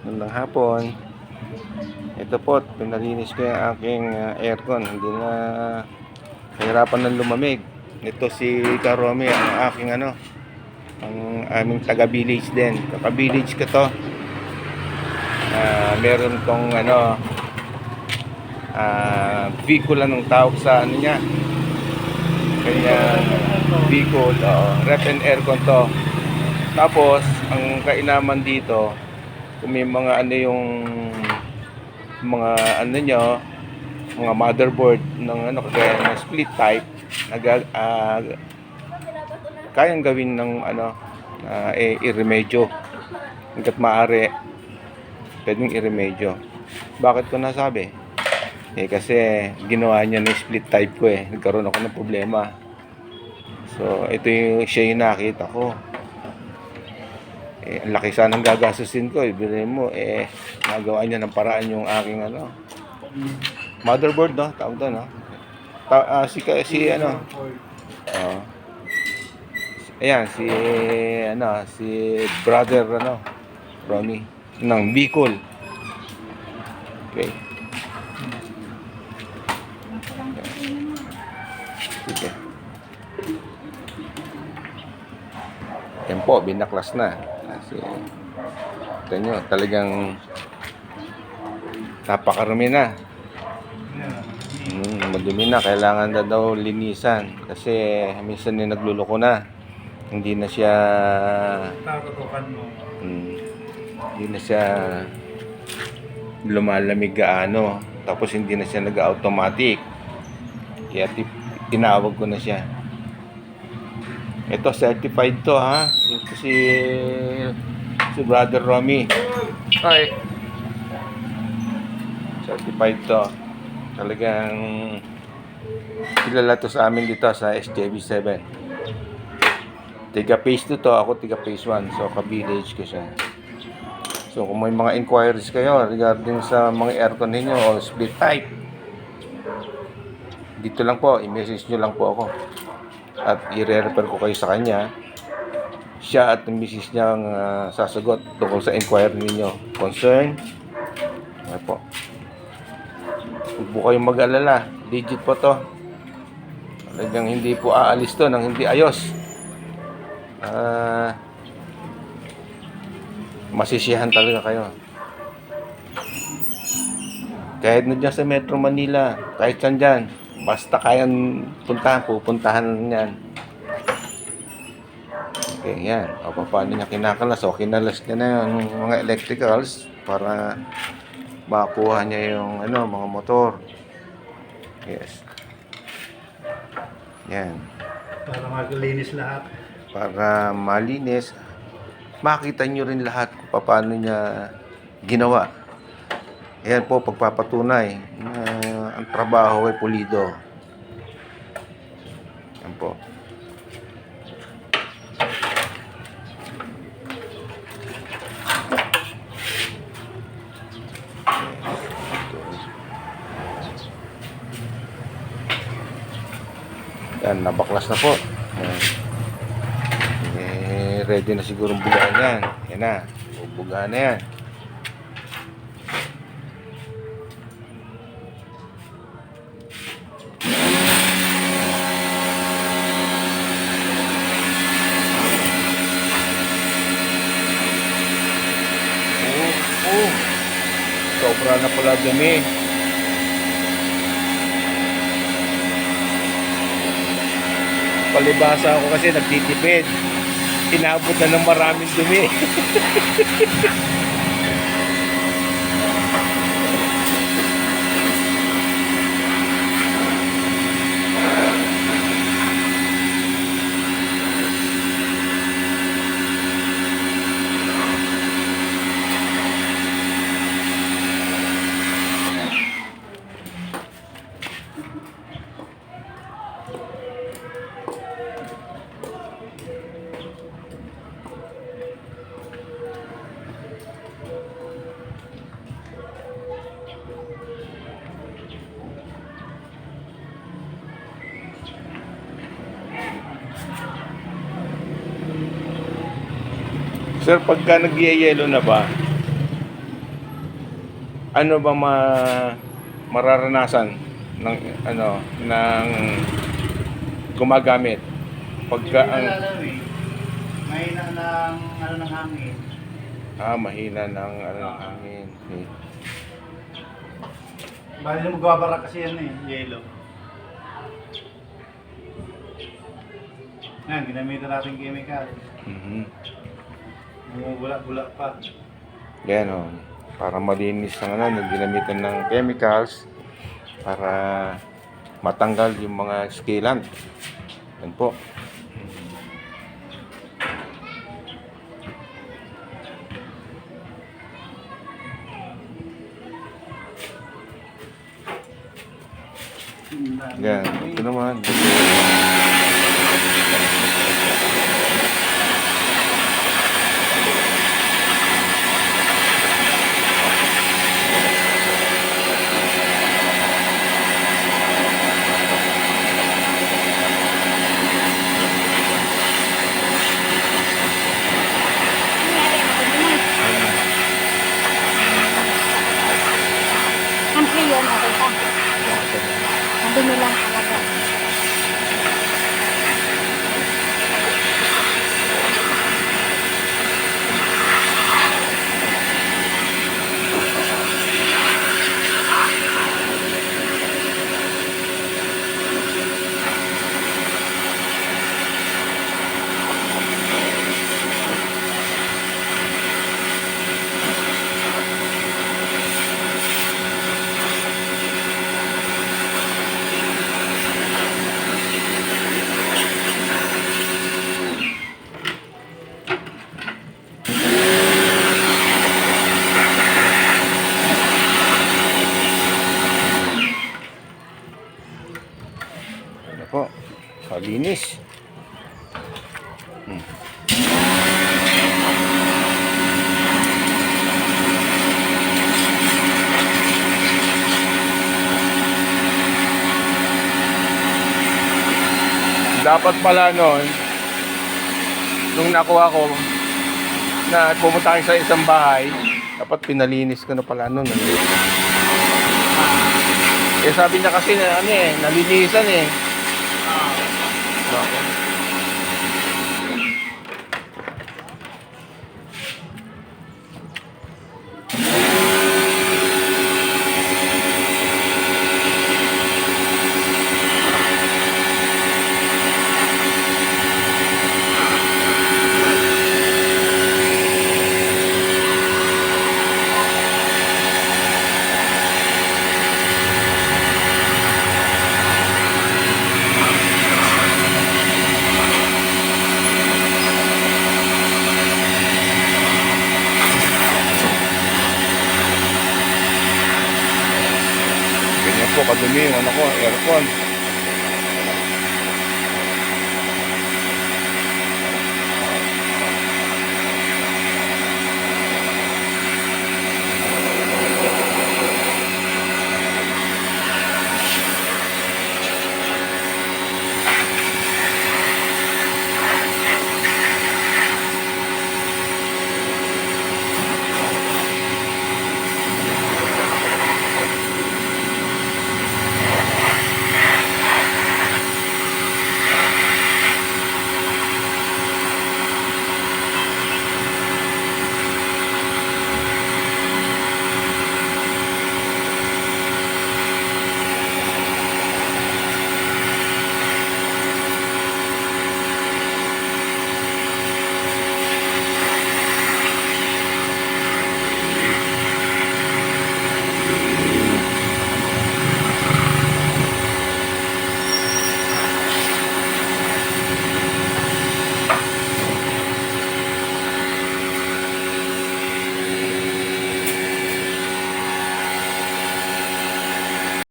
Magandang hapon. Ito po, pinalinis ko yung aking aircon. Hindi na nahirapan ng lumamig. Ito si Karomi, ang aking ang aming taga-village din. Taga-village ko to. Meron tong Bicol anong tawag sa niya. Kanya Bicol, ref and aircon to. Tapos, ang kainaman dito, kung may mga yung mga nyo, mga motherboard ng kagaya ng split type, kayang gawin ng i-remedyo hanggat maaari, pwedeng i-remedyo. Bakit ko nasabi? Kasi ginawa niya ng split type ko nagkaroon ako ng problema. So ito siya yung nakita ko. Ang laki sanang gagastusin ko, bilhin mo, nagawa niya ng paraan yung aking motherboard, tawag doon, ayan, si brother, Ronnie, ng Bicol. Okay. Sige. Yan po, binaklas na. Kasi, ito nyo, talagang napakarami na. Madumi na, kailangan na daw linisan. Kasi, minsan nagluloko na. Hindi na siya lumalamig gaano. Tapos, hindi na siya nag-automatic. Kaya, tinawag ko na siya. Ito certified to Ito si Brother Romy. Hi. Certified to. Talagang kilala to sa amin dito sa SJB7. Tiga phase 2 to, ako tiga phase 1. So ka-village ko siya. So kung may mga inquiries kayo regarding sa mga aircon ninyo o split type, dito lang po, i-message nyo lang po ako. At i-refer ko kayo sa kanya. Siya at ang misis niya ang sasagot tungkol sa inquiry ninyo. Concern. Okay po. Huwag po kayong mag-alala. Legit po to. Talagang hindi po aalis to nang hindi ayos. Masisiyahan talaga kayo. Kahit na dyan sa Metro Manila, kahit saan dyan, basta kayang puntahan, pupuntahan niyan. Okay, yan. O, paano niya kinakalas? O, kinalas niya na yung mga electricals para makuha niya yung mga motor. Yes. Yan. Para malinis lahat. Para malinis. Makita nyo rin lahat kung paano niya ginawa. Ayan po, pagpapatunay na ang trabaho ay pulido. Ayan po. Yan, nabaklas na po. Ayan. Ready na siguro bugaan yan. Yan na, bugaan na yan. Sobra na pala dumi. Palibasa ako kasi nagtitipid. Inabot na ng maraming dumi. Sir, pagka nagyayelo na ba, ano ba mararanasan ng ng gumagamit pagka Hindi na alam eh. Mahina ng ano ng hangin. mahina ng ng hangin. Okay. Bali na magbabara kasi yan eh, yelo. Yan, ginamitan natin chemical. Mhm. Bumubula-bula pa. Yan o. Para malinis ang ginamitan ng chemicals para matanggal yung mga scalant. Yan po. Yan. Ito naman. Ampli yun, okay pa. Madumi lang talaga. Ano po? Malinis. Dapat pala noon, nung nakuha ko, na pumunta kayo sa isang bahay, dapat pinalinis ko na pala noon. Eh sabi niya kasi na nalinisan eh. Bakit? Ganyan po kadumi yung aircon.